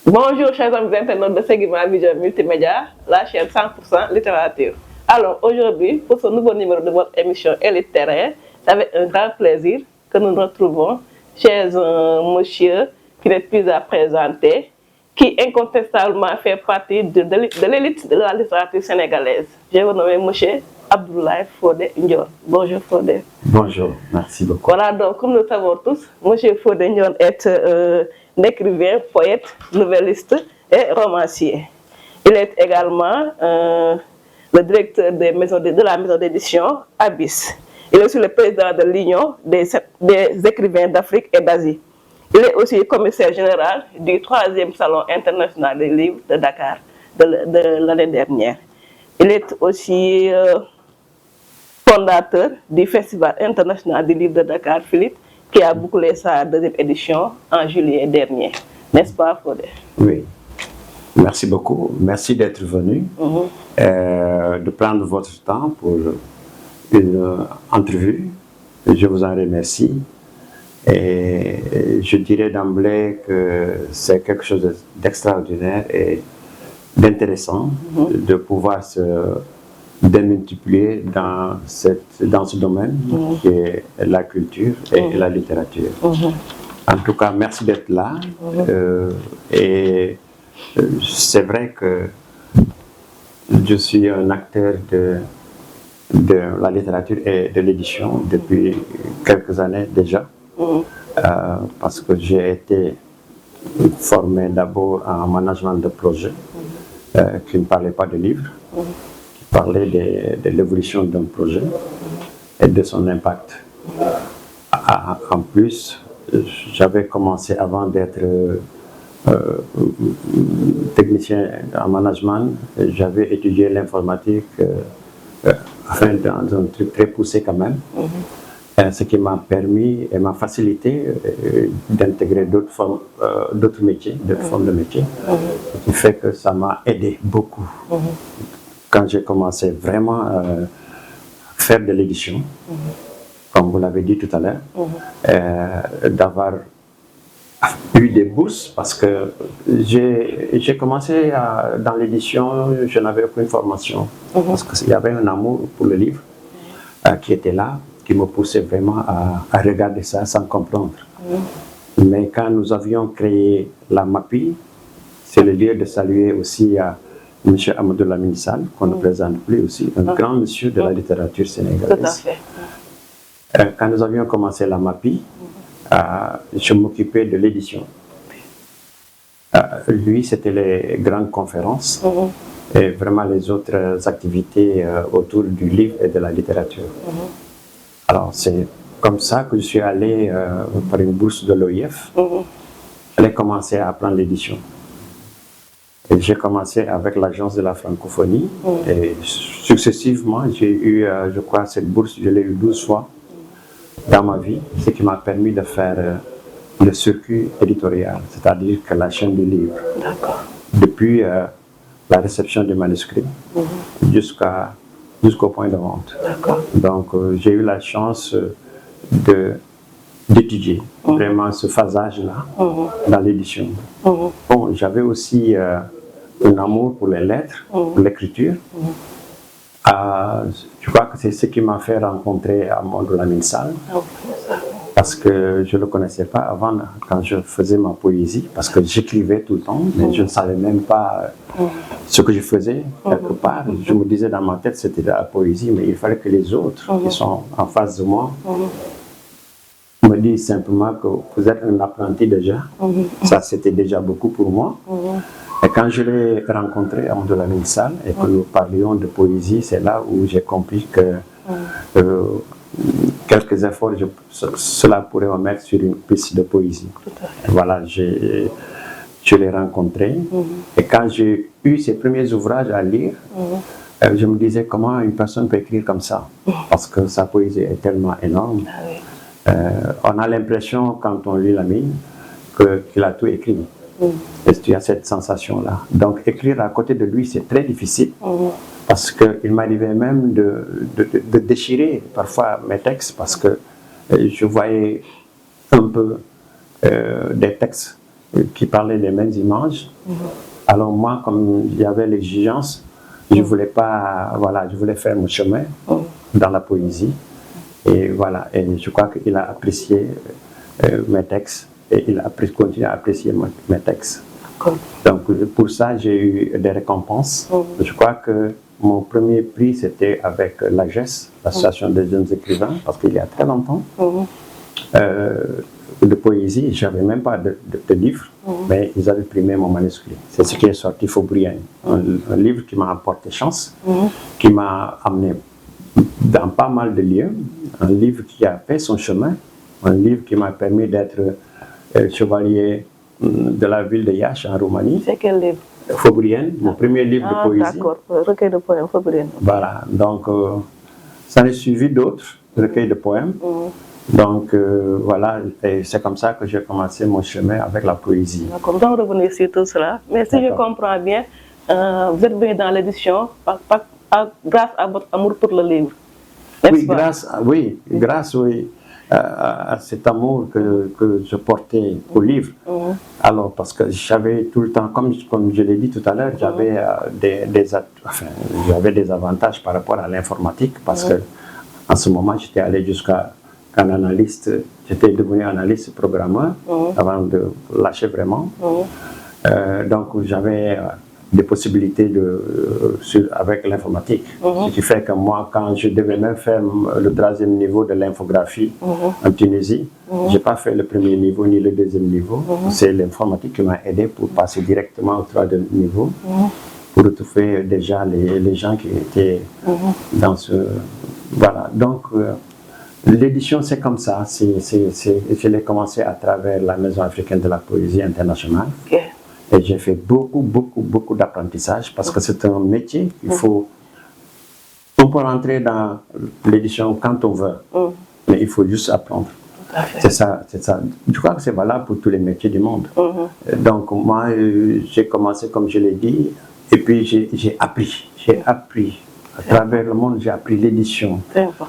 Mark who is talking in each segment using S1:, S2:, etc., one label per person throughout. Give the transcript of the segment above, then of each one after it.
S1: Bonjour chers amis internautes de Seguima Vision Multimédia, la chaîne 100% littérature. Alors aujourd'hui, pour ce nouveau numéro de votre émission Élite Terrain, c'est avec un grand plaisir que nous nous retrouvons chez un monsieur qui n'est plus à présenter, qui incontestablement fait partie de l'élite de la littérature sénégalaise. Je vous nomme monsieur Abdoulaye Fodé Ndione. Bonjour Fodé.
S2: Bonjour, merci beaucoup.
S1: Voilà, donc comme nous le savons tous, monsieur Fodé Ndione est un écrivain, poète, nouvelliste et romancier. Il est également le directeur de la maison d'édition Abyss. Il est aussi le président de l'Union des écrivains d'Afrique et d'Asie. Il est aussi commissaire général du 3e Salon international des livres de Dakar de l'année dernière. Il est aussi fondateur du Festival international du livre de Dakar, Philippe, qui a bouclé sa 2e édition en juillet dernier. N'est-ce pas, Fodé?
S2: Oui. Merci beaucoup. Merci d'être venu, de prendre votre temps pour une entrevue. Je vous en remercie. Et je dirais d'emblée que c'est quelque chose d'extraordinaire et d'intéressant de pouvoir se démultiplier dans ce domaine qui est la culture et la littérature. En tout cas, merci d'être là. Et c'est vrai que je suis un acteur de la littérature et de l'édition depuis quelques années déjà. Parce que j'ai été formé d'abord en management de projet qui ne parlait pas de livres, qui parlait de l'évolution d'un projet et de son impact. En plus, j'avais commencé avant d'être technicien en management, j'avais étudié l'informatique dans un truc très poussé quand même. Ce qui m'a permis et m'a facilité d'intégrer d'autres formes, d'autres métiers, d'autres formes de métiers, ce qui fait que ça m'a aidé beaucoup. Quand j'ai commencé vraiment à faire de l'édition, comme vous l'avez dit tout à l'heure, d'avoir eu des bourses, parce que j'ai commencé dans l'édition, je n'avais aucune formation, parce qu'il y avait un amour pour le livre qui était là, qui me poussait vraiment à regarder ça sans comprendre. Mais quand nous avions créé la MAPI, c'est le lieu de saluer aussi à M. Amadou Lamine Sall, qu'on ne présente plus aussi, un grand monsieur de la littérature sénégalaise.
S1: Tout à fait.
S2: Quand nous avions commencé la MAPI, je m'occupais de l'édition. Lui, c'était les grandes conférences et vraiment les autres activités autour du livre et de la littérature. Alors, c'est comme ça que je suis allé par une bourse de l'OIF. J'ai commencé à apprendre l'édition. Et j'ai commencé avec l'Agence de la francophonie. Et successivement, j'ai eu, je crois, cette bourse, je l'ai eu 12 fois dans ma vie, ce qui m'a permis de faire le circuit éditorial, c'est-à-dire que la chaîne du livre. Depuis la réception des manuscrits jusqu'au point de vente. Donc j'ai eu la chance d'étudier vraiment ce phasage-là dans l'édition. Bon, j'avais aussi un amour pour les lettres, pour l'écriture. Je crois que c'est ce qui m'a fait rencontrer Amadou Lamine Sall, parce que je ne le connaissais pas avant quand je faisais ma poésie, parce que j'écrivais tout le temps, mais je ne savais même pas ce que je faisais quelque part. Je me disais dans ma tête c'était de la poésie, mais il fallait que les autres qui sont en face de moi me disent simplement que vous êtes un apprenti déjà. Ça c'était déjà beaucoup pour moi. Et quand je l'ai rencontré, Amadou Lamine Sall, et que nous parlions de poésie, c'est là où j'ai compris que quelques efforts, cela pourrait me mettre sur une piste de poésie. Et voilà, je l'ai rencontré. Et quand j'ai eu ses premiers ouvrages à lire, je me disais comment une personne peut écrire comme ça, parce que sa poésie est tellement énorme. On a l'impression, quand on lit Lamine, qu'il a tout écrit. Et tu as cette sensation-là. Donc écrire à côté de lui, c'est très difficile, parce qu'il m'arrivait même de déchirer parfois mes textes, parce que je voyais un peu des textes qui parlaient des mêmes images. Alors moi, comme il y avait l'exigence, je voulais pas, voilà, je voulais faire mon chemin dans la poésie. Et voilà, et je crois qu'il a apprécié mes textes et il a continué à apprécier mes textes. Donc pour ça, j'ai eu des récompenses. Je crois que mon premier prix, c'était avec l'AGES, l'Association des jeunes écrivains, parce qu'il y a très longtemps, de poésie. Je n'avais même pas de livre, mais ils avaient primé mon manuscrit. C'est ce qui est sorti, Faubrien, un livre qui m'a apporté chance, qui m'a amené dans pas mal de lieux, un livre qui a fait son chemin, un livre qui m'a permis d'être chevalier de la ville de Iași en Roumanie.
S1: C'est quel livre?
S2: Faubrien, mon premier livre de poésie.
S1: D'accord, recueil de poèmes, Faubrien.
S2: Voilà, donc ça a suivi d'autres recueils de poèmes. Donc voilà, et c'est comme ça que j'ai commencé mon chemin avec la poésie.
S1: D'accord, nous allons revenir sur tout cela. Mais si je comprends bien, vous êtes venu dans l'édition grâce à votre amour pour le livre.
S2: Oui, grâce à cet amour que je portais au livre. Alors, parce que j'avais tout le temps, comme je l'ai dit tout à l'heure, j'avais des avantages par rapport à l'informatique, parce que en ce moment, j'étais allé jusqu'à un analyste, j'étais devenu analyste programmeur avant de lâcher vraiment. Donc, j'avais des possibilités avec l'informatique. Ce qui fait que moi, quand je devais même faire le 3e niveau de l'infographie en Tunisie, je n'ai pas fait le 1er niveau ni le 2e niveau. C'est l'informatique qui m'a aidé pour passer directement au 3e niveau, pour retrouver déjà les gens qui étaient dans ce... Voilà, donc l'édition c'est comme ça. Je l'ai commencé à travers la Maison africaine de la poésie internationale. Et j'ai fait beaucoup d'apprentissage parce que c'est un métier qu'il faut... On peut rentrer dans l'édition quand on veut, mais il faut juste apprendre. C'est ça. Je crois que c'est valable pour tous les métiers du monde. Donc moi, j'ai commencé comme je l'ai dit, et puis j'ai appris. À travers le monde, j'ai appris l'édition.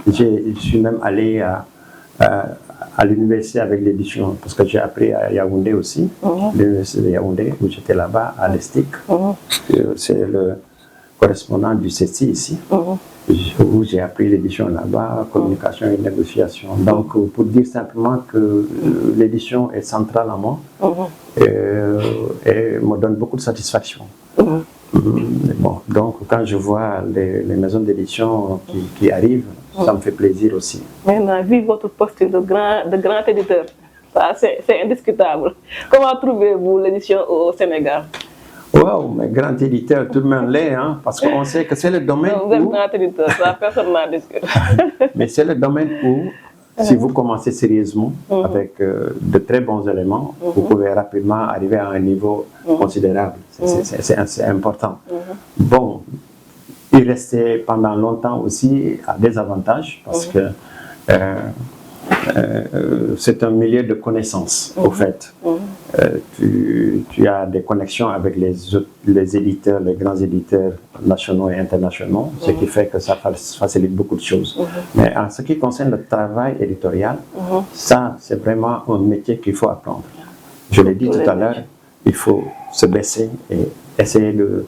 S2: Je suis même allé à l'université avec l'édition, parce que j'ai appris à Yaoundé aussi, l'université de Yaoundé, où j'étais là-bas, à l'ESTIC. C'est le correspondant du CECI ici, où j'ai appris l'édition là-bas, communication et négociation. Donc, pour dire simplement que l'édition est centrale à moi et me donne beaucoup de satisfaction. Bon, donc, quand je vois les maisons d'édition qui arrivent, ça me fait plaisir aussi.
S1: Maintenant, vu votre posture de grand éditeur, c'est indiscutable. Comment trouvez-vous l'édition au Sénégal?
S2: Wow, mais grand éditeur, tout le monde l'est, hein, parce qu'on sait que c'est le domaine
S1: où... Vous êtes grand éditeur, ça personne n'en discute. Mais
S2: c'est le domaine où, si vous commencez sérieusement, avec de très bons éléments, vous pouvez rapidement arriver à un niveau considérable. C'est important. Bon, il restait pendant longtemps aussi à des avantages, parce que c'est un milieu de connaissances, au fait. Tu as des connexions avec les éditeurs, les grands éditeurs nationaux et internationaux, ce qui fait que ça facilite beaucoup de choses. Mais en ce qui concerne le travail éditorial, ça, c'est vraiment un métier qu'il faut apprendre. Je l'ai dit tout à l'heure, il faut se baisser et essayer de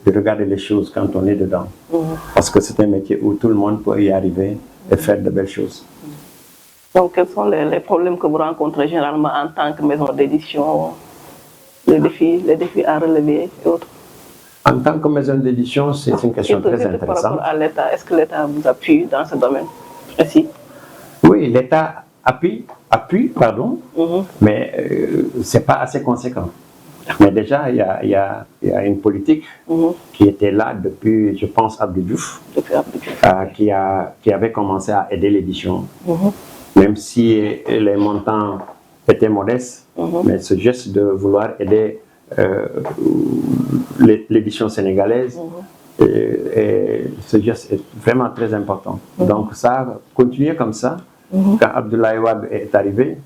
S2: regarder les choses quand on est dedans. Parce que c'est un métier où tout le monde peut y arriver et faire de belles choses.
S1: Donc, quels sont les problèmes que vous rencontrez généralement en tant que maison d'édition, les défis à relever et autres?
S2: En tant que maison d'édition, c'est une question très intéressante.
S1: Par rapport à l'État, est-ce que l'État vous appuie dans ce domaine aussi?
S2: Oui, l'État appuie, mais ce n'est pas assez conséquent. Mais déjà, il y a une politique qui était là depuis, je pense, Abdou Diouf, qui avait commencé à aider l'édition. Même si les montants étaient modestes, mais ce geste de vouloir aider l'édition sénégalaise, et ce geste est vraiment très important. Donc ça a continué comme ça. Quand Abdoulaye Wade est arrivé,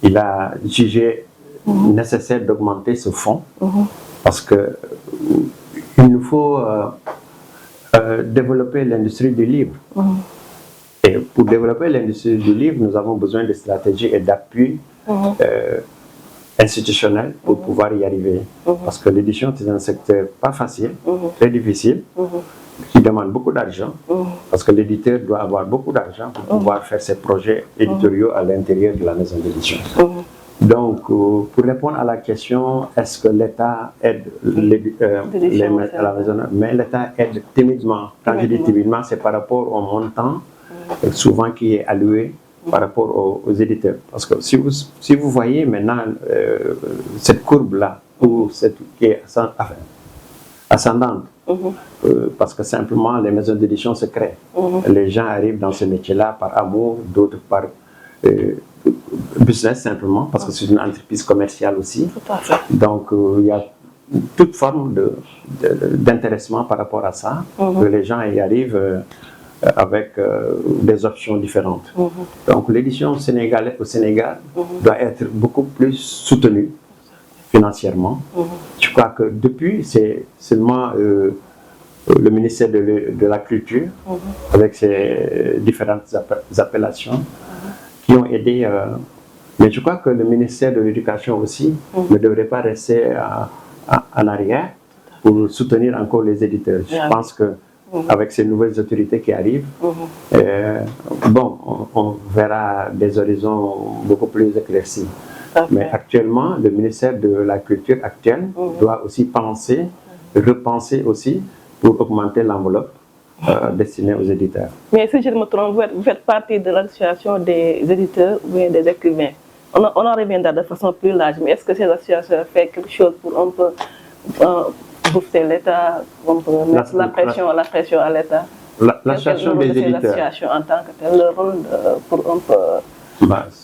S2: il a jugé nécessaire d'augmenter ce fonds parce que il nous faut développer l'industrie du livre. Et pour développer l'industrie du livre, nous avons besoin de stratégies et d'appui institutionnel pour pouvoir y arriver. Parce que l'édition, c'est un secteur pas facile, très difficile, qui demande beaucoup d'argent, parce que l'éditeur doit avoir beaucoup d'argent pour pouvoir faire ses projets éditoriaux à l'intérieur de la maison d'édition. Donc, pour répondre à la question, est-ce que l'État aide à la maison, mais l'État aide timidement. Quand je dis timidement, c'est par rapport au montant souvent qui est alloué par rapport aux éditeurs. Parce que si vous voyez maintenant cette courbe-là, qui est ascendante, parce que simplement les maisons d'édition se créent. Les gens arrivent dans ce métier-là par amour, d'autres par business simplement, parce que c'est une entreprise commerciale aussi. Donc il y a toute forme d'intéressement par rapport à ça, que les gens y arrivent avec des options différentes. Donc l'édition au Sénégal doit être beaucoup plus soutenue financièrement. Je crois que depuis, c'est seulement le ministère de la Culture, avec ses différentes appellations, qui ont aidé. Mais je crois que le ministère de l'Éducation aussi ne devrait pas rester en arrière pour soutenir encore les éditeurs. Je pense que avec ces nouvelles autorités qui arrivent, bon, on verra des horizons beaucoup plus éclaircis. Mais actuellement, le ministère de la Culture actuel doit aussi repenser aussi pour augmenter l'enveloppe destinée aux éditeurs.
S1: Mais si je me trompe, vous faites partie de l'association des éditeurs ou bien des écrivains. On en reviendra de façon plus large, mais est-ce que cette association fait quelque chose pour un peu booster l'État, mettre la pression à l'État?
S2: L'association des éditeurs.
S1: En tant que tel, le rôle pour un peu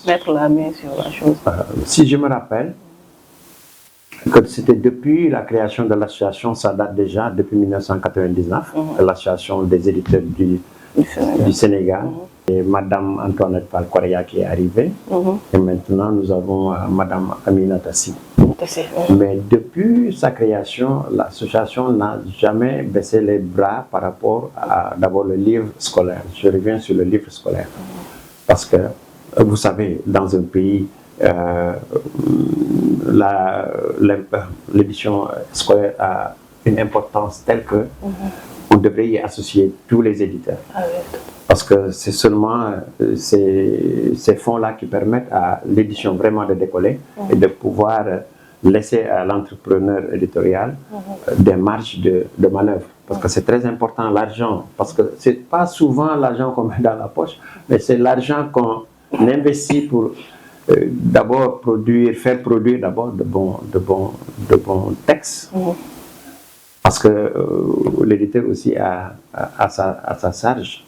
S1: mettre la main sur la chose.
S2: Si je me rappelle, que c'était depuis la création de l'association, ça date déjà depuis 1999, l'association des éditeurs du Sénégal. Et Madame Antoinette Palkoria qui est arrivée. Et maintenant, nous avons Madame Amina Tassi. Mais depuis sa création, l'association n'a jamais baissé les bras par rapport à d'abord le livre scolaire. Je reviens sur le livre scolaire. Parce que, vous savez, dans un pays, l'édition scolaire a une importance telle que on devrait y associer tous les éditeurs. Parce que c'est seulement ces fonds-là qui permettent à l'édition vraiment de décoller et de pouvoir laisser à l'entrepreneur éditorial des marges de manœuvre. Parce que c'est très important l'argent, parce que c'est pas souvent l'argent qu'on met dans la poche, mais c'est l'argent qu'on investit pour d'abord faire produire d'abord de bons textes. Parce que l'éditeur aussi a sa charge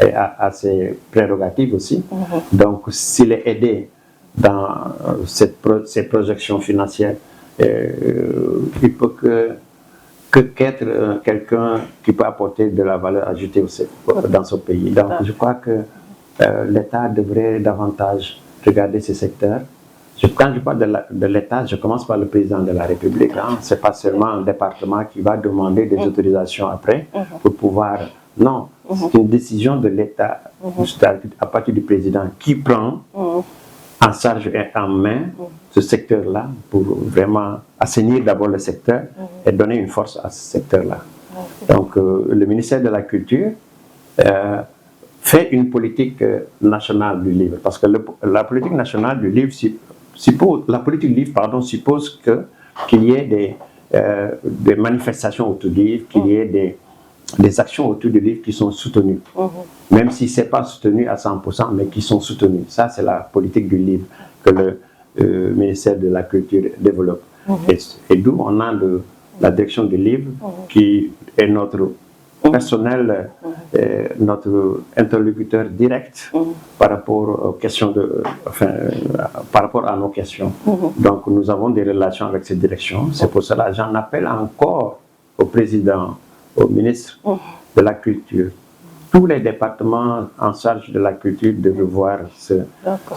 S2: et a ses prérogatives aussi. Donc s'il est aidé dans ces projections financières, il peut qu'être quelqu'un qui peut apporter de la valeur ajoutée aussi dans son pays. Donc je crois que l'État devrait davantage regarder ces secteurs. Quand je parle de l'État, je commence par le président de la République. Ce n'est pas seulement un département qui va demander des autorisations après pour pouvoir... Non, c'est une décision de l'État à partir du président qui prend en charge et en main ce secteur-là pour vraiment assainir d'abord le secteur et donner une force à ce secteur-là. Donc le ministère de la Culture fait une politique nationale du livre, parce que la politique nationale du livre suppose qu'il y ait des manifestations autour du livre, qu'il y ait des actions autour du livre qui sont soutenues, même si ce n'est pas soutenu à 100%, mais qui sont soutenues. Ça, c'est la politique du livre que le ministère de la Culture développe. Et d'où on a la direction du livre qui est notre personnel, notre interlocuteur direct par rapport aux questions par rapport à nos questions. Donc nous avons des relations avec cette direction. C'est pour cela que j'en appelle encore au président, au ministre de la Culture, tous les départements en charge de la culture de revoir ce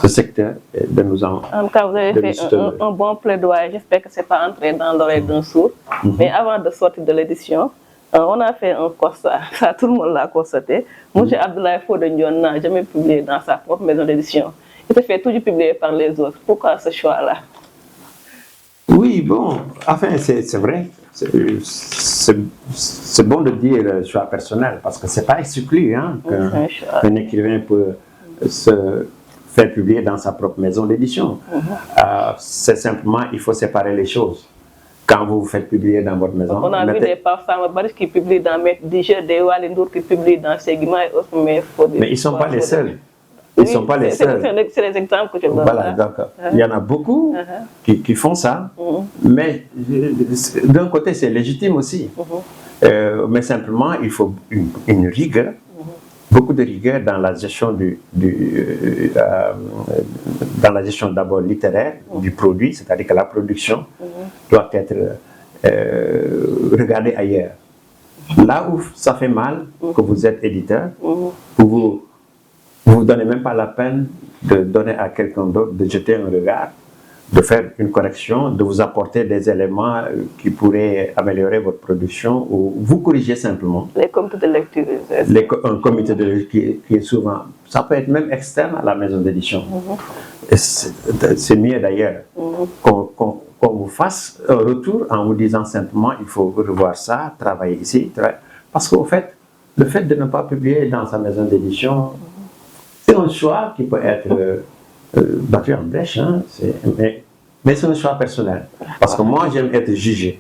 S2: secteur et de nous en
S1: tout cas, vous avez fait un bon plaidoyer. J'espère que ce n'est pas entré dans l'oreille d'un sourd. Mais avant de sortir de l'édition, on a fait un constat, ça tout le monde l'a constaté. M. Abdoulaye Fodé Ndione n'a jamais publié dans sa propre maison d'édition. Il s'est fait toujours publier par les autres. Pourquoi ce choix-là?
S2: Oui, bon, enfin, c'est vrai. C'est bon de dire choix personnel parce que c'est pas exclu hein, qu'un écrivain peut se faire publier dans sa propre maison d'édition. C'est simplement, il faut séparer les choses. Quand vous vous faites publier dans votre maison...
S1: On a vu des femmes qui publient dans Maître Digé, des Walindour qui publient dans Segma et autres, mais
S2: ils ne sont pas les seuls. Ils ne sont pas les seuls.
S1: C'est les exemples que je donne.
S2: Voilà, donc il y en a beaucoup qui font ça, mais d'un côté c'est légitime aussi. Mais simplement il faut une rigueur, beaucoup de rigueur dans la gestion dans la gestion d'abord littéraire du produit, c'est-à-dire que la production doit être regardée ailleurs. Là où ça fait mal que vous êtes éditeur, vous ne vous donnez même pas la peine de donner à quelqu'un d'autre, de jeter un regard, de faire une correction, de vous apporter des éléments qui pourraient améliorer votre production ou vous corriger simplement.
S1: Les comités de lecture.
S2: Un comité de lecture qui est souvent, ça peut être même externe à la maison d'édition. C'est mieux d'ailleurs qu'on vous fasse un retour en vous disant simplement il faut revoir ça, travailler ici. Parce qu'au fait, le fait de ne pas publier dans sa maison d'édition, c'est un choix qui peut être battu en brèche, hein, mais c'est un choix personnel. Parce que moi, j'aime être jugé.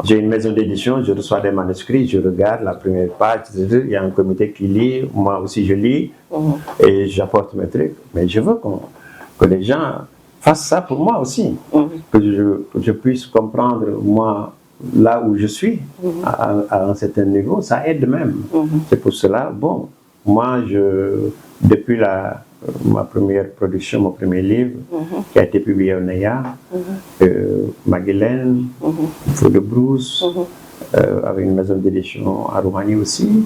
S2: J'ai une maison d'édition, je reçois des manuscrits, je regarde la première page, il y a un comité qui lit, moi aussi je lis, et j'apporte mes trucs. Mais je veux que les gens fassent ça pour moi aussi, que je puisse comprendre, moi, là où je suis, à un certain niveau, ça aide même. C'est pour cela, bon, moi, depuis ma première production, mon premier livre, qui a été publié au NEA, Maguilène, Feu de Brousse, avec une maison d'édition à Roumanie aussi.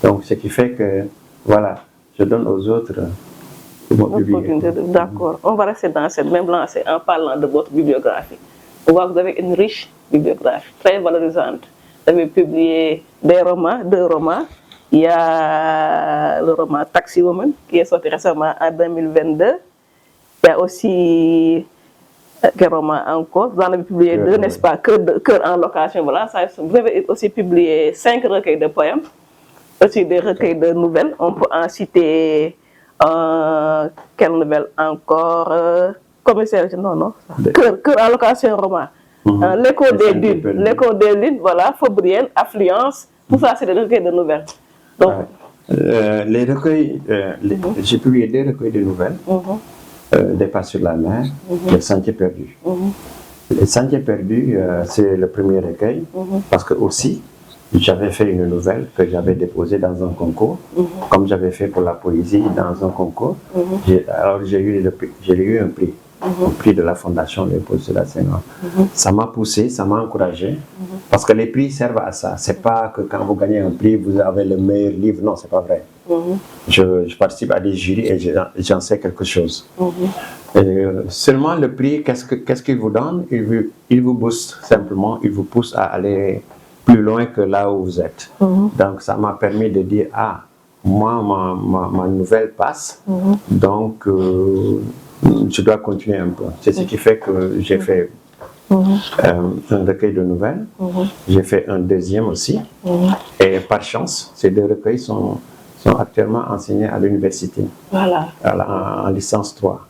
S2: Donc, ce qui fait que, voilà, je donne aux autres de mon publier.
S1: D'accord. On va rester dans cette même lancée en parlant de votre bibliographie. On voit que vous avez une riche bibliographie, très valorisante. Vous avez publié des romans, 2 romans. Il y a le roman Taxi Woman qui est sorti récemment en 2022. Il y a aussi quel roman encore. Vous en avez publié 2, n'est-ce pas? Cœur en location. Voilà. Vous avez aussi publié 5 recueils de poèmes, aussi des recueils de nouvelles. On peut en citer quelle nouvelle encore? Commissaire, non. Cœur en location, roman. L'écho des lunes, voilà. Faubrienne, Affluence. Tout ça, c'est des recueils de nouvelles. Donc,
S2: les recueils, j'ai publié 2 recueils de nouvelles, Des pas sur la mer, Les Sentiers perdus. Les Sentiers perdus, c'est le premier recueil, parce que aussi, j'avais fait une nouvelle que j'avais déposée dans un concours, comme j'avais fait pour la poésie dans un concours. Alors j'ai eu un prix. Au prix de la Fondation Léopold Sédar Senghor. Ça m'a poussé, ça m'a encouragé, parce que les prix servent à ça. C'est pas que quand vous gagnez un prix, vous avez le meilleur livre. Non, c'est pas vrai. Je participe à des jurys et j'en sais quelque chose. Seulement le prix, qu'est-ce qu'il vous donne? Il vous booste simplement, il vous pousse à aller plus loin que là où vous êtes. Donc ça m'a permis de dire, moi, ma nouvelle passe, donc je dois continuer un peu. C'est ce qui fait que j'ai fait un recueil de nouvelles. J'ai fait un deuxième aussi. Et par chance, ces 2 recueils sont actuellement enseignés à l'université. Voilà. En licence 3.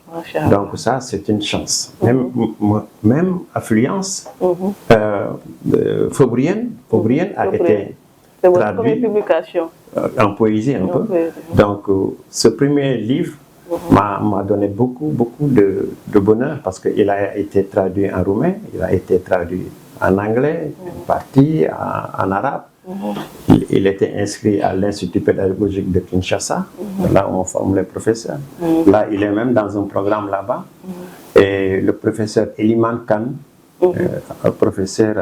S2: Donc ça, c'est une chance. Même Affluence, Faubrienne a été traduit en poésie un peu. Donc ce premier livre m'a donné beaucoup de bonheur, parce qu'il a été traduit en roumain, il a été traduit en anglais, une partie en arabe. Il était inscrit à l'Institut pédagogique de Kinshasa, là où on forme les professeurs. Là, il est même dans un programme là-bas. Et le professeur Eliman Khan, un professeur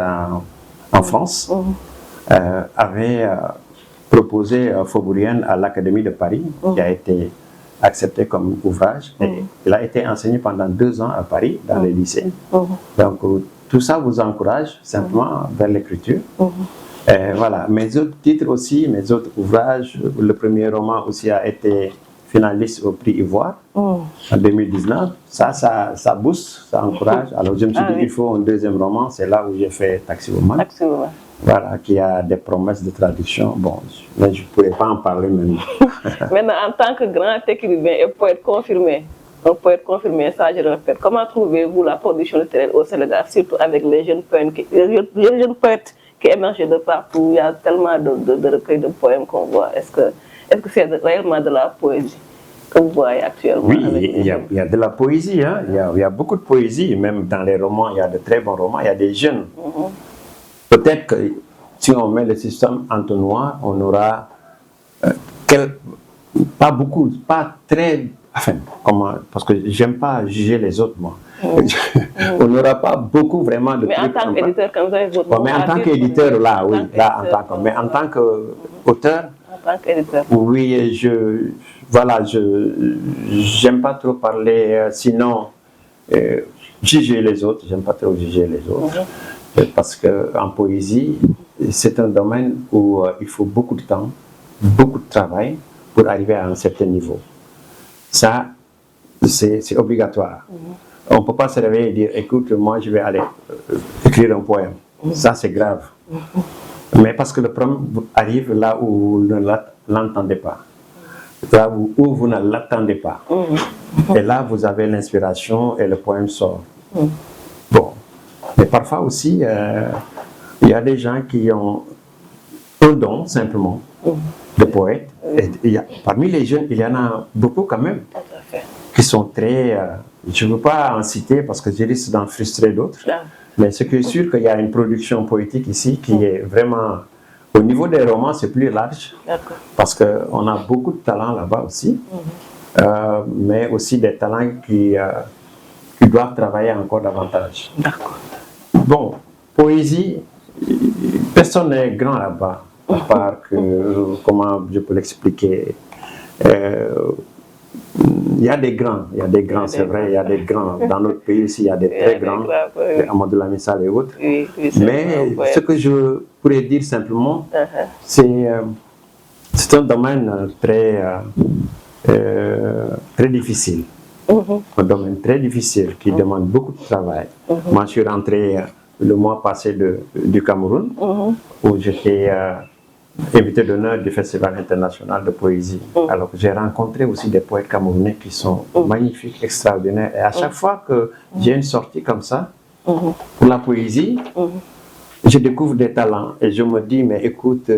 S2: en France, avait proposé Faubourienne à l'Académie de Paris, qui a été accepté comme ouvrage. Et il a été enseigné pendant 2 ans à Paris, dans les lycées. Donc, tout ça vous encourage simplement vers l'écriture. Voilà. Mes autres titres aussi, mes autres ouvrages, le premier roman aussi a été finaliste au prix Ivoire en 2019. Ça booste, ça encourage. Alors je me suis dit, il faut un deuxième roman. C'est là où j'ai fait Taxi Woman. Voilà, qui a des promesses de traduction. Bon, mais je ne pourrais pas en parler maintenant.
S1: Maintenant, en tant que grand écrivain et poète confirmé, un poète confirmé, ça je le répète, comment trouvez-vous la production littéraire au Sénégal, surtout avec les jeunes poètes qui émergent de partout? Il y a tellement de recueils de poèmes qu'on voit. Est-ce que c'est réellement de la poésie que vous voyez actuellement?
S2: Oui, il y a de la poésie. Hein? Il y a beaucoup de poésie. Même dans les romans, il y a de très bons romans. Il y a des jeunes. Peut-être que si on met le système entonnoir, on aura pas beaucoup, pas très... Enfin, parce que j'aime pas juger les autres, moi. On n'aura pas beaucoup vraiment de...
S1: Mais en tant qu'éditeur, quand vous avez votre nom,
S2: mais en tant qu'éditeur, là, oui. Mais en tant qu'auteur, oui, j'aime pas trop parler, sinon, juger les autres, j'aime pas trop juger les autres. Parce qu'en poésie, c'est un domaine où il faut beaucoup de temps, beaucoup de travail pour arriver à un certain niveau. Ça, c'est obligatoire. On ne peut pas se réveiller et dire, écoute, moi je vais aller écrire un poème. Ça, c'est grave. Mais parce que le problème arrive là où vous ne l'entendez pas. Là où vous ne l'attendez pas. Et là, vous avez l'inspiration et le poème sort. Bon. Mais parfois aussi, il y a des gens qui ont un don, simplement, de poète. Et parmi les jeunes, il y en a beaucoup quand même, qui sont très... je ne veux pas en citer parce que je risque d'en frustrer d'autres. Mais ce qui est sûr, qu'il y a une production poétique ici qui est vraiment... Au niveau des romans, c'est plus large. Parce qu'on a beaucoup de talents là-bas aussi. Mais aussi des talents qui doivent travailler encore davantage. Bon, poésie, personne n'est grand là-bas, à part que, comment je peux l'expliquer, il y a des grands, c'est vrai, il y a des grands. Dans notre pays ici, il y a des très grands, Amadou Lamine Sall et autres. Mais ce que je pourrais dire simplement, c'est un domaine très difficile. Un domaine très difficile qui demande beaucoup de travail. Moi, je suis rentré le mois passé du Cameroun, où j'étais invité d'honneur du Festival international de poésie. Alors, j'ai rencontré aussi des poètes camerounais qui sont magnifiques, extraordinaires. Et à chaque fois que j'ai une sortie comme ça, pour la poésie, je découvre des talents et je me dis, mais écoute,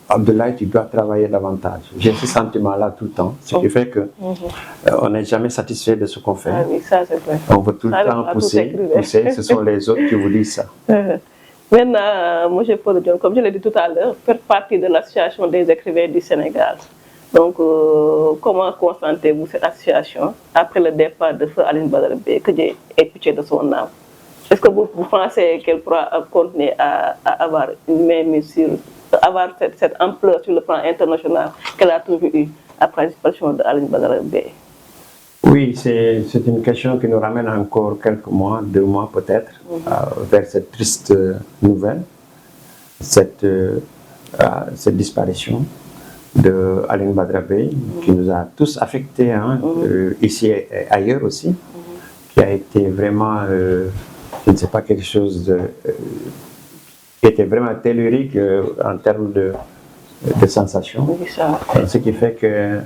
S2: Abdoulaye, tu dois travailler davantage. J'ai ce sentiment-là tout le temps, ce qui fait qu'on n'est jamais satisfait de ce qu'on fait. On veut tout le temps pousser, ce sont les autres qui vous disent ça.
S1: Maintenant, M. Paul Dion, comme je l'ai dit tout à l'heure, fait partie de l'association des écrivains du Sénégal. Donc, comment consentez-vous cette association après le départ de Feu Aline Badara Beye, que Dieu ait pitié de son âme? Est-ce que vous pensez qu'elle pourra continuer à avoir une mainmise sur, avoir cette ampleur sur le plan international qu'elle a toujours eu après la disparition d'Aline Badara Beye?
S2: Oui, c'est une question qui nous ramène encore quelques mois, 2 mois peut-être, vers cette triste nouvelle, cette disparition d'Aline Badara Beye, qui nous a tous affectés, hein, ici et ailleurs aussi, qui a été vraiment, je ne sais pas, quelque chose qui était vraiment tellurique en termes de sensations. Ce qui fait que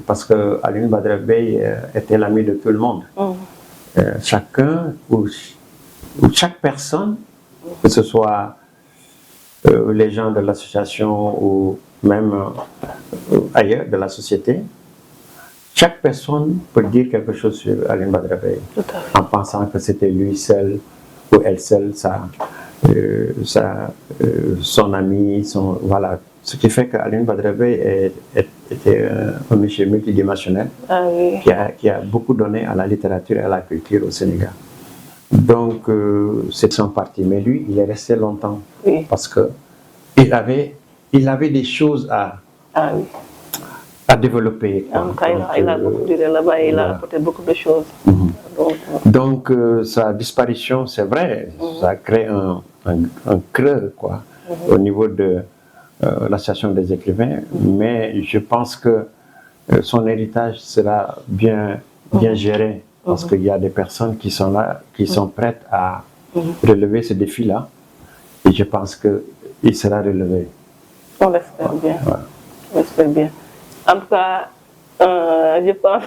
S2: parce que Aline Badara Beye était l'ami de tout le monde. Chacun ou chaque personne, que ce soit les gens de l'association ou même ailleurs de la société, chaque personne peut dire quelque chose sur Aline Badara Beye en pensant que c'était lui seul ou elle seule, son ami, voilà. Ce qui fait qu'Aline Badara Beye était un monsieur multidimensionnel qui a beaucoup donné à la littérature et à la culture au Sénégal. Donc, c'est son parti. Mais lui, il est resté longtemps parce qu'il avait des choses à développer.
S1: Il a beaucoup duré là-bas et il a apporté beaucoup de choses.
S2: Donc, sa disparition, c'est vrai, ça a créé un creux, quoi, au niveau de l'association des écrivains, mais je pense que son héritage sera bien géré, parce qu'il y a des personnes qui sont là, qui sont prêtes à relever ce défi-là, et je pense qu'il sera relevé.
S1: On l'espère bien.
S2: Ouais.
S1: On l'espère bien. En tout cas, je pense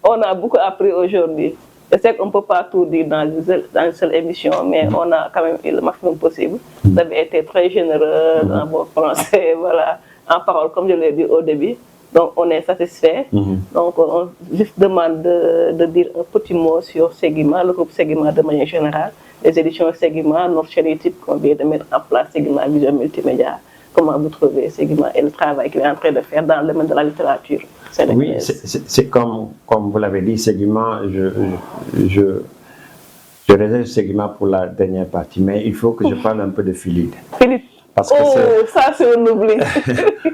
S1: qu'on a beaucoup appris aujourd'hui. Je sais qu'on ne peut pas tout dire dans une seule émission, mais on a quand même eu le maximum possible. Vous avez été très généreux dans vos pensées, voilà, en parole, comme je l'ai dit au début. Donc, on est satisfait. Donc, on juste demande de dire un petit mot sur Segima, le groupe Segima de manière générale, les éditions Segima, notre chaîne YouTube qu'on vient de mettre en place, Segima Vision Multimédia. Comment vous trouvez Segima et le travail qu'il est en train de faire dans le domaine de la littérature sénégalaise?
S2: Oui, c'est comme vous l'avez dit, Segima, je réserve Segima pour la dernière partie, mais il faut que je parle un peu de Philippe.
S1: Philippe,
S2: parce que
S1: ça c'est un oubli.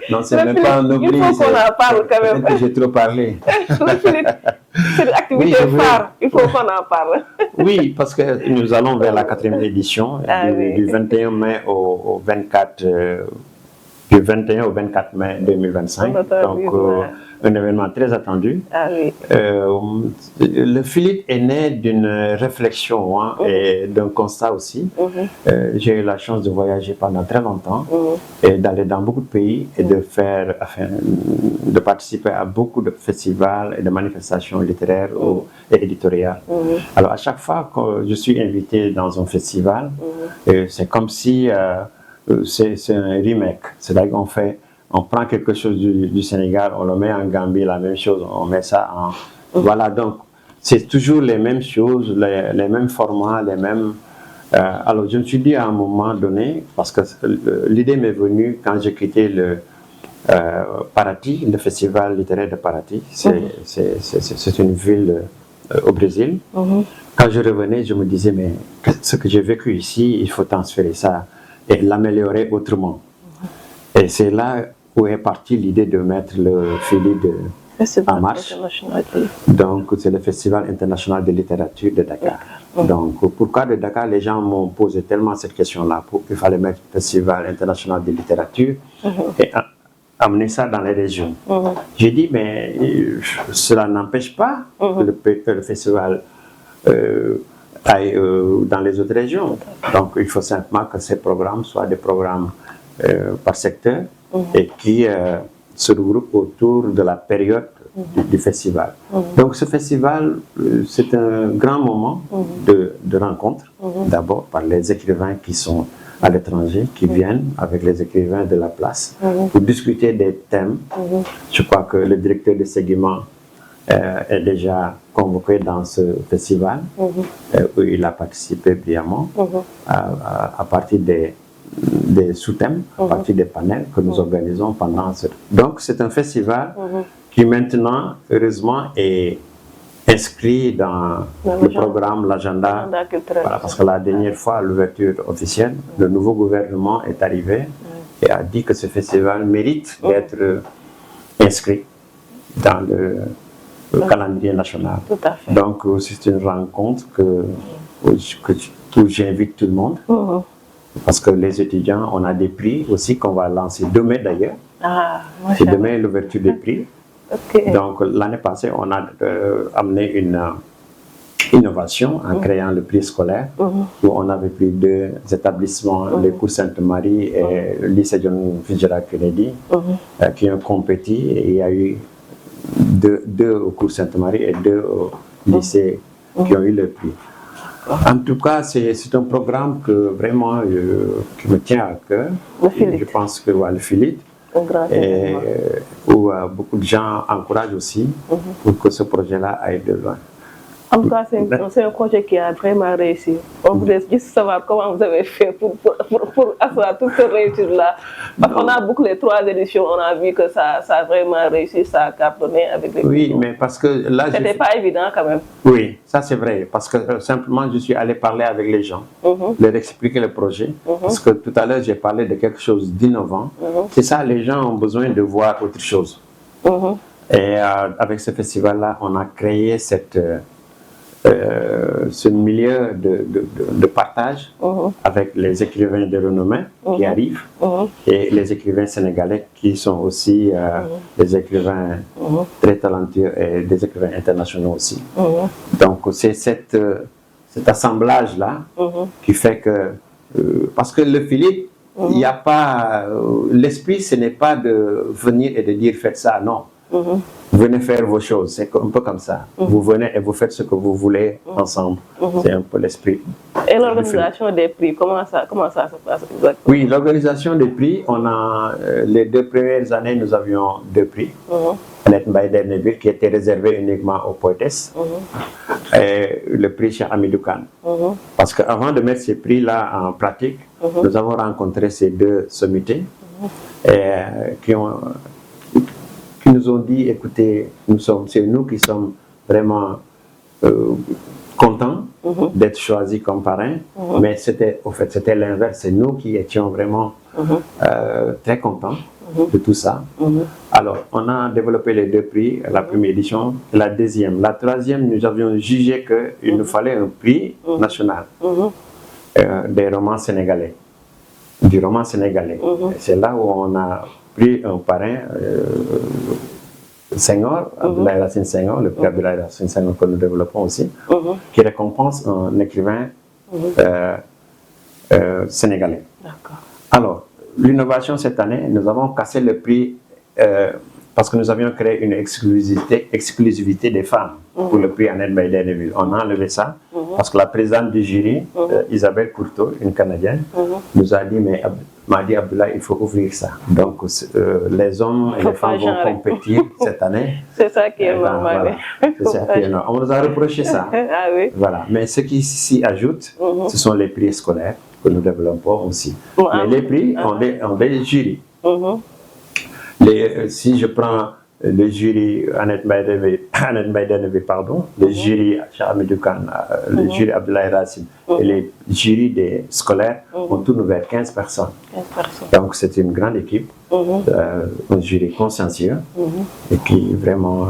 S2: Non, c'est même pas un oubli.
S1: Il faut qu'on en parle quand même.
S2: Que j'ai trop parlé.
S1: C'est une activité phare, il faut qu'on en parle.
S2: Oui, parce que nous allons vers la 4e édition, du 21 mai au 24 du 21 au 24 mai 2025. Donc, un événement très attendu. Le Philippe est né d'une réflexion et d'un constat aussi. J'ai eu la chance de voyager pendant très longtemps et d'aller dans beaucoup de pays et de participer à beaucoup de festivals et de manifestations littéraires et éditoriales. Alors, à chaque fois que je suis invité dans un festival, c'est comme si c'est un remake. C'est-à-dire on prend quelque chose du Sénégal, on le met en Gambie, la même chose, on met ça en... Voilà, donc c'est toujours les mêmes choses, les mêmes formats, les mêmes... alors je me suis dit à un moment donné, parce que l'idée m'est venue quand j'ai quitté le Paraty, le festival littéraire de Paraty. C'est une ville au Brésil. Quand je revenais, je me disais, mais ce que j'ai vécu ici, il faut transférer ça et l'améliorer autrement. Et c'est là où est partie l'idée de mettre le Philippe en marche. Donc, c'est le Festival international de littérature de Dakar. Donc, pourquoi de Dakar? Les gens m'ont posé tellement cette question-là. Il fallait mettre le Festival international de littérature et amener ça dans les régions. J'ai dit, mais cela n'empêche pas que le festival aille dans les autres régions. Donc, il faut simplement que ces programmes soient des programmes par secteur et qui se regroupent autour de la période du festival. Donc ce festival, c'est un grand moment de rencontre, d'abord par les écrivains qui sont à l'étranger, qui viennent avec les écrivains de la place pour discuter des thèmes. Je crois que le directeur de Segima est déjà convoqué dans ce festival où il a participé brillamment à partir des sous-thèmes, à partir des panels que nous organisons pendant ce... Donc c'est un festival qui maintenant, heureusement, est inscrit dans le programme, l'agenda, voilà, parce que la dernière fois, à l'ouverture officielle, le nouveau gouvernement est arrivé et a dit que ce festival mérite d'être inscrit dans le calendrier national.
S1: Tout à fait.
S2: Donc c'est une rencontre où j'invite tout le monde. Parce que les étudiants, on a des prix aussi qu'on va lancer demain d'ailleurs. C'est demain l'ouverture des prix. Donc l'année passée, on a amené une innovation en créant le prix scolaire où on avait pris 2 établissements, les cours Sainte-Marie et le lycée John Fitzgerald Kennedy, qui ont compétit et il y a eu 2 au cours Sainte-Marie et 2 au lycée qui ont eu le prix. En tout cas, c'est un programme que vraiment qui me tient à cœur. Je pense que le Philippe, et où beaucoup de gens encouragent aussi pour que ce projet-là aille de loin.
S1: En tout cas, c'est un projet qui a vraiment réussi. On voudrait juste savoir comment vous avez fait pour asseoir toute cette réussite-là. Parce qu'on a bouclé 3 éditions, on a vu que ça a vraiment réussi, ça a cartonné avec les...
S2: Oui, mais parce que là...
S1: C'était pas évident quand même.
S2: Oui, ça c'est vrai. Parce que simplement, je suis allé parler avec les gens, leur expliquer le projet. Parce que tout à l'heure, j'ai parlé de quelque chose d'innovant. C'est ça, les gens ont besoin de voir autre chose. Et avec ce festival-là, on a créé cette ce milieu de partage avec les écrivains de renommée qui arrivent et les écrivains sénégalais qui sont aussi des écrivains très talentueux et des écrivains internationaux aussi. Donc c'est cet assemblage-là qui fait que, parce que le Philippe, il n'y a pas, l'esprit ce n'est pas de venir et de dire faites ça, non. Venez faire vos choses, c'est un peu comme ça. Vous venez et vous faites ce que vous voulez ensemble. C'est un peu l'esprit.
S1: Et l'organisation des prix, comment ça se passe exactement?
S2: Oui, l'organisation des prix, on a, les 2 premières années, nous avions 2 prix. Annette Mbaye Derneville, qui était réservé uniquement aux poétesses, et le prix Cheikh Hamidou Kane. Parce qu'avant de mettre ces prix-là en pratique, nous avons rencontré ces 2 sommités qui nous ont dit, écoutez, c'est nous qui sommes vraiment contents d'être choisis comme parrains, mais c'était l'inverse, c'est nous qui étions vraiment très contents de tout ça. Alors, on a développé les 2 prix, la première édition, la deuxième. La troisième, nous avions jugé qu'il nous fallait un prix national des romans sénégalais, du roman sénégalais. C'est là où on a pris un parrain, Senghor, Abdoulaye Racine Senghor, le prix Abdoulaye Racine Senghor que nous développons aussi, qui récompense un écrivain sénégalais. Alors, l'innovation cette année, nous avons cassé le prix parce que nous avions créé une exclusivité des femmes pour le prix Annette Mbaye Derneville. On a enlevé ça parce que la présidente du jury, Isabelle Courteau, une Canadienne, nous a dit, m'a dit Abdoulaye, il faut ouvrir ça. Donc les hommes et les femmes vont compétir cette année.
S1: C'est ça qui est normal.
S2: Voilà. On nous a reproché ça.
S1: Ah oui.
S2: Voilà. Mais ce qui s'y ajoute, ce sont les prix scolaires que nous développons aussi. Mais les prix, on des jurys. Si je prends le jury Annette Mbaye Derneville, pardon, le jury Cheikh Hamidou Kane, le jury Abdoulaye Racine et les jurys des scolaires, on tourne vers 15 personnes. Donc c'est une grande équipe, un jury consciencieux et qui vraiment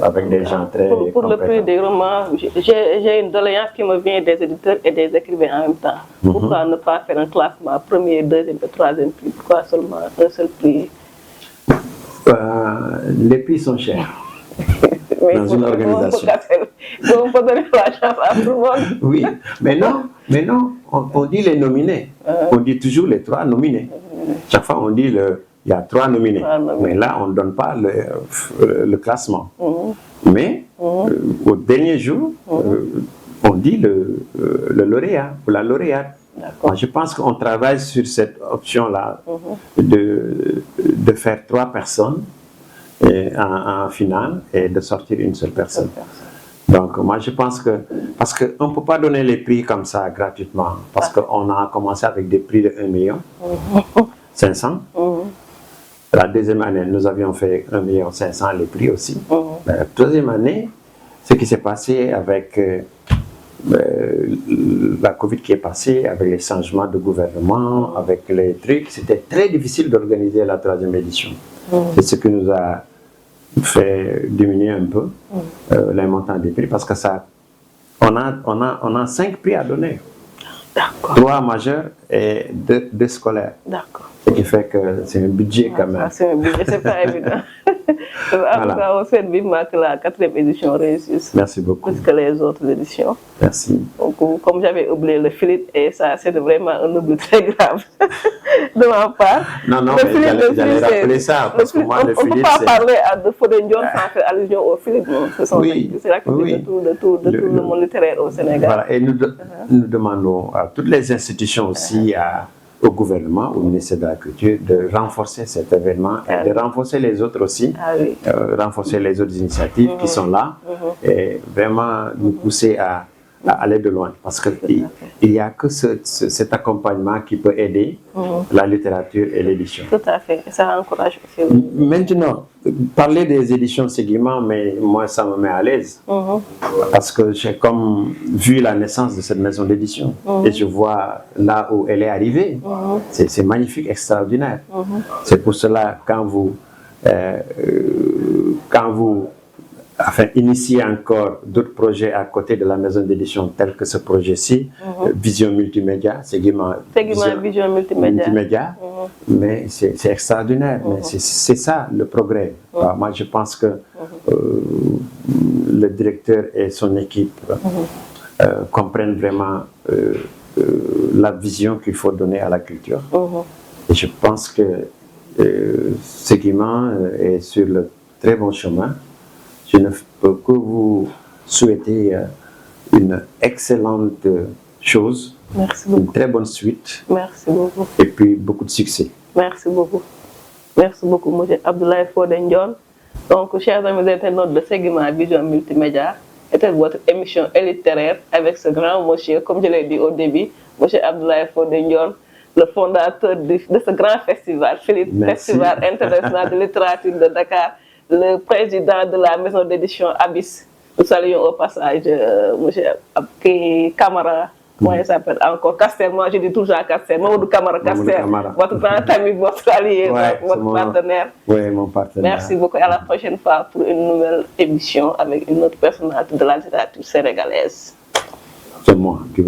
S2: avec des gens très
S1: pour
S2: compétents.
S1: Le prix des romans, j'ai une doléance qui me vient des éditeurs et des écrivains en même temps. Pourquoi ne pas faire un classement premier, deuxième et troisième prix? Pourquoi seulement un seul prix?
S2: Les prix sont chers dans une organisation.
S1: On peut donner la chance à tout le monde.
S2: Oui, mais non, on dit les nominés. On dit toujours les 3 nominés. Chaque fois on dit il y a 3 nominés. Mais là on ne donne pas le classement. Mais au dernier jour, on dit le lauréat ou la lauréate. Moi, je pense qu'on travaille sur cette option-là de faire 3 personnes en finale et de sortir une seule personne. Donc moi je pense que, parce qu'on ne peut pas donner les prix comme ça gratuitement, parce qu'on a commencé avec des prix de 1,5 million. La deuxième année, nous avions fait 1,5 million les prix aussi. La troisième année, ce qui s'est passé avec la Covid qui est passée, avec les changements de gouvernement, avec les trucs, c'était très difficile d'organiser la 3e édition. C'est ce qui nous a fait diminuer un peu les montants des prix, parce que on a 5 prix à donner. 3 majeurs et 2 scolaires. Ce qui fait que c'est un budget quand même.
S1: C'est un budget, c'est pas évident. En tout cas, on souhaite vivement que la 4e édition réussisse.
S2: Merci beaucoup.
S1: Plus que les autres éditions.
S2: Merci.
S1: Donc, comme j'avais oublié le Philippe, et ça, c'est vraiment un oubli très grave de ma part.
S2: Non, mais j'allais rappeler ça, parce que moi, le Philippe,
S1: on ne peut pas parler de Fodé Ndione sans faire allusion au Philippe. C'est l'activité de tout le monde littéraire au Sénégal.
S2: Voilà, et nous demandons à toutes les institutions aussi, au gouvernement, au ministère de la Culture, de renforcer cet événement et de renforcer les autres aussi, renforcer les autres initiatives qui sont là et vraiment nous pousser à aller de loin, parce qu'il n'y a que cet accompagnement qui peut aider la littérature et l'édition.
S1: Tout à fait, ça encourage aussi.
S2: Maintenant, parler des éditions Seguima, mais moi ça me met à l'aise, parce que j'ai comme vu la naissance de cette maison d'édition et je vois là où elle est arrivée. C'est magnifique, extraordinaire. C'est pour cela quand vous enfin, initier encore d'autres projets à côté de la maison d'édition, tels que ce projet-ci, Vision Multimédia, Seguima
S1: Vision Multimédia.
S2: Mais c'est extraordinaire, mais c'est ça le progrès. Alors, moi, je pense que le directeur et son équipe comprennent vraiment la vision qu'il faut donner à la culture. Et je pense que Seguima est sur le très bon chemin. Je ne peux que vous souhaiter une excellente chose,
S1: Merci beaucoup.
S2: une très bonne suite.
S1: Merci beaucoup.
S2: Et puis beaucoup de succès.
S1: Merci beaucoup. Merci beaucoup, monsieur Abdoulaye Fodé Ndione. Donc, chers amis internautes de Seguima Vision Multimédia, était votre émission littéraire avec ce grand monsieur, comme je l'ai dit au début, monsieur Abdoulaye Fodé Ndione, le fondateur de ce grand festival, Festival international de littérature de Dakar, le président de la maison d'édition Abyss. Nous saluons au passage monsieur Camara, comment il s'appelle encore, Castel, moi je dis toujours Castel, Mamadou Camara Castel, votre grand ami, votre allié, votre partenaire.
S2: Oui, mon partenaire.
S1: Merci beaucoup, à la prochaine fois pour une nouvelle émission avec une autre personnalité de la littérature sénégalaise.
S2: C'est moi qui